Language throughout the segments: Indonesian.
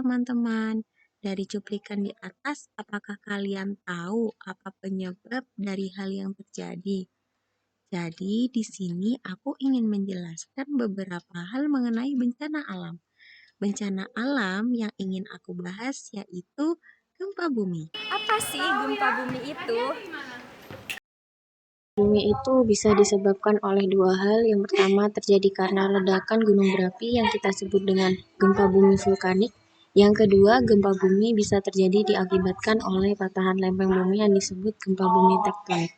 teman-teman. Dari cuplikan di atas, apakah kalian tahu apa penyebab dari hal yang terjadi? Jadi, di sini aku ingin menjelaskan beberapa hal mengenai bencana alam. Bencana alam yang ingin aku bahas yaitu gempa bumi. Apa sih gempa bumi itu? Bumi itu bisa disebabkan oleh dua hal. Yang pertama terjadi karena ledakan gunung berapi yang kita sebut dengan gempa bumi vulkanik. Yang kedua, gempa bumi bisa terjadi diakibatkan oleh patahan lempeng bumi yang disebut gempa bumi tektonik.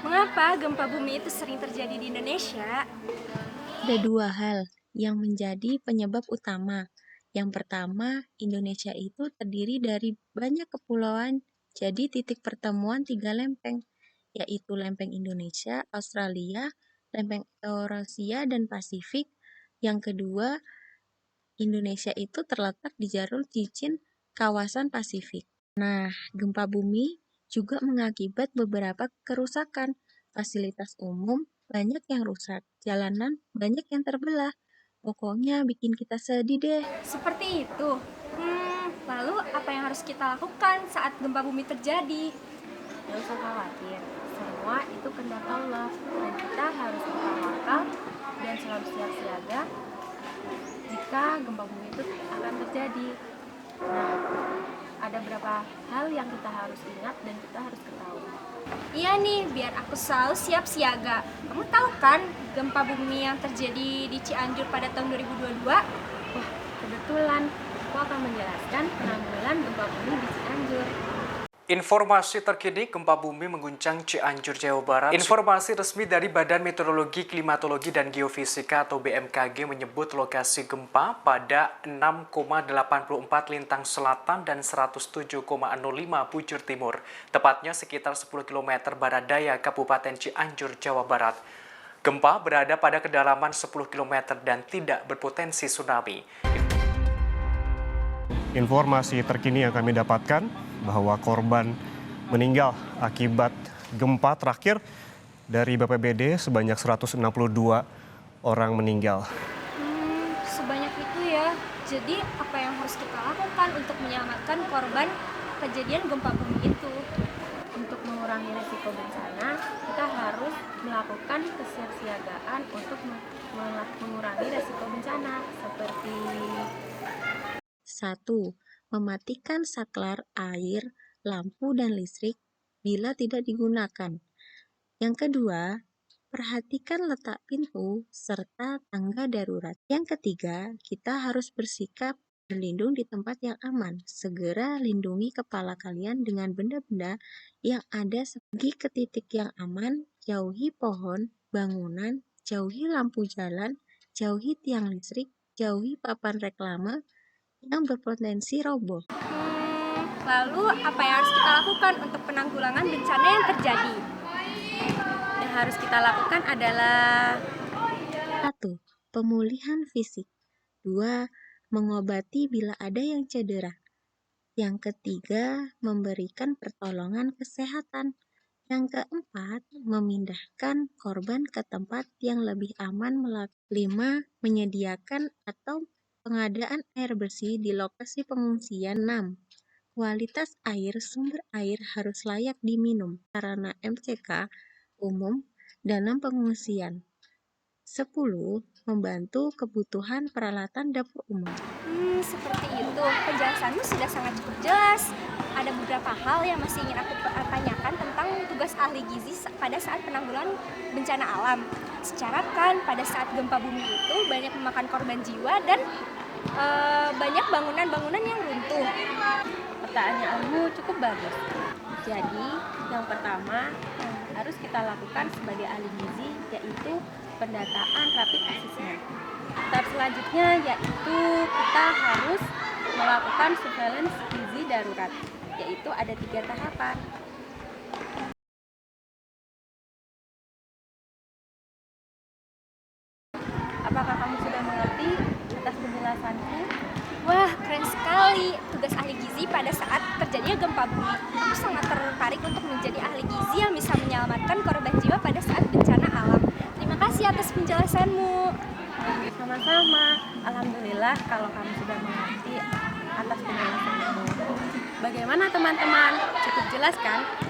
Mengapa gempa bumi itu sering terjadi di Indonesia? Ada dua hal yang menjadi penyebab utama. Yang pertama, Indonesia itu terdiri dari banyak kepulauan, jadi titik pertemuan tiga lempeng, yaitu lempeng Indonesia, Australia, lempeng Eurasia, dan Pasifik. Yang kedua, Indonesia itu terletak di jalur cincin kawasan Pasifik. Nah, gempa bumi juga mengakibat beberapa kerusakan. Fasilitas umum banyak yang rusak, jalanan banyak yang terbelah. Pokoknya bikin kita sedih deh. Seperti itu. Lalu apa yang harus kita lakukan saat gempa bumi terjadi? Gak usah khawatir, semua itu kehendak Allah dan kita harus bertawakal dan selalu siap siaga jika gempa bumi itu akan terjadi. Nah, ada beberapa hal yang kita harus ingat dan kita harus ketahui. Iya nih, biar aku selalu siap siaga. Kamu tahu kan gempa bumi yang terjadi di Cianjur pada tahun 2022? Wah, kebetulan aku akan menjelaskan penanggulangan gempa bumi di Cianjur. Informasi terkini gempa bumi mengguncang Cianjur, Jawa Barat. Informasi resmi dari Badan Meteorologi, Klimatologi, dan Geofisika atau BMKG menyebut lokasi gempa pada 6,84 lintang selatan dan 107,05 bujur timur, tepatnya sekitar 10 km barat daya Kabupaten Cianjur, Jawa Barat. Gempa berada pada kedalaman 10 km dan tidak berpotensi tsunami. Informasi terkini yang kami dapatkan bahwa korban meninggal akibat gempa terakhir dari BPBD sebanyak 162 orang meninggal. Sebanyak itu ya. Jadi apa yang harus kita lakukan untuk menyelamatkan korban kejadian gempa bumi itu? Untuk mengurangi risiko bencana, kita harus melakukan kesiapsiagaan untuk mengurangi risiko bencana seperti 1. Mematikan saklar air, lampu, dan listrik bila tidak digunakan. Yang kedua, perhatikan letak pintu serta tangga darurat. Yang ketiga, kita harus bersikap berlindung di tempat yang aman. Segera lindungi kepala kalian dengan benda-benda yang ada. Pergi ke titik yang aman, jauhi pohon, bangunan, jauhi lampu jalan, jauhi tiang listrik, jauhi papan reklame yang berpotensi roboh. Lalu apa yang harus kita lakukan untuk penanggulangan bencana yang terjadi? yang harus kita lakukan adalah 1. Pemulihan fisik. 2. Mengobati bila ada yang cedera. Yang ketiga, memberikan pertolongan kesehatan. Yang keempat, memindahkan korban ke tempat yang lebih aman. 5. Menyediakan atau pengadaan air bersih di lokasi pengungsian. 6. Kualitas air sumber air harus layak diminum karena MCK umum dalam pengungsian. 10. Membantu kebutuhan peralatan dapur umum. Seperti itu. Penjelasanmu sudah sangat cukup jelas. Ada beberapa hal yang masih ingin aku tanyakan tentang tugas ahli gizi pada saat penanggulangan bencana alam. Secara kan pada saat gempa bumi itu banyak memakan korban jiwa dan banyak bangunan-bangunan yang runtuh. pertanyaanmu cukup bagus. Jadi, yang pertama yang harus kita lakukan sebagai ahli gizi yaitu pendataan rapid assessment. Tahap selanjutnya yaitu kita harus melakukan surveillance gizi darurat, yaitu ada 3 tahapan. Apakah kamu sudah mengerti atas penjelasanku? Wah, keren sekali tugas ahli gizi pada saat terjadinya gempa bumi. Aku sangat tertarik untuk menjadi ahli gizi yang bisa menyelamatkan korban jiwa pada saat bencana alam. Terima kasih atas penjelasanmu. Sama-sama, alhamdulillah kalau kami sudah mengerti atas penjelasan Ibu. Bagaimana teman-teman? Cukup jelas kan?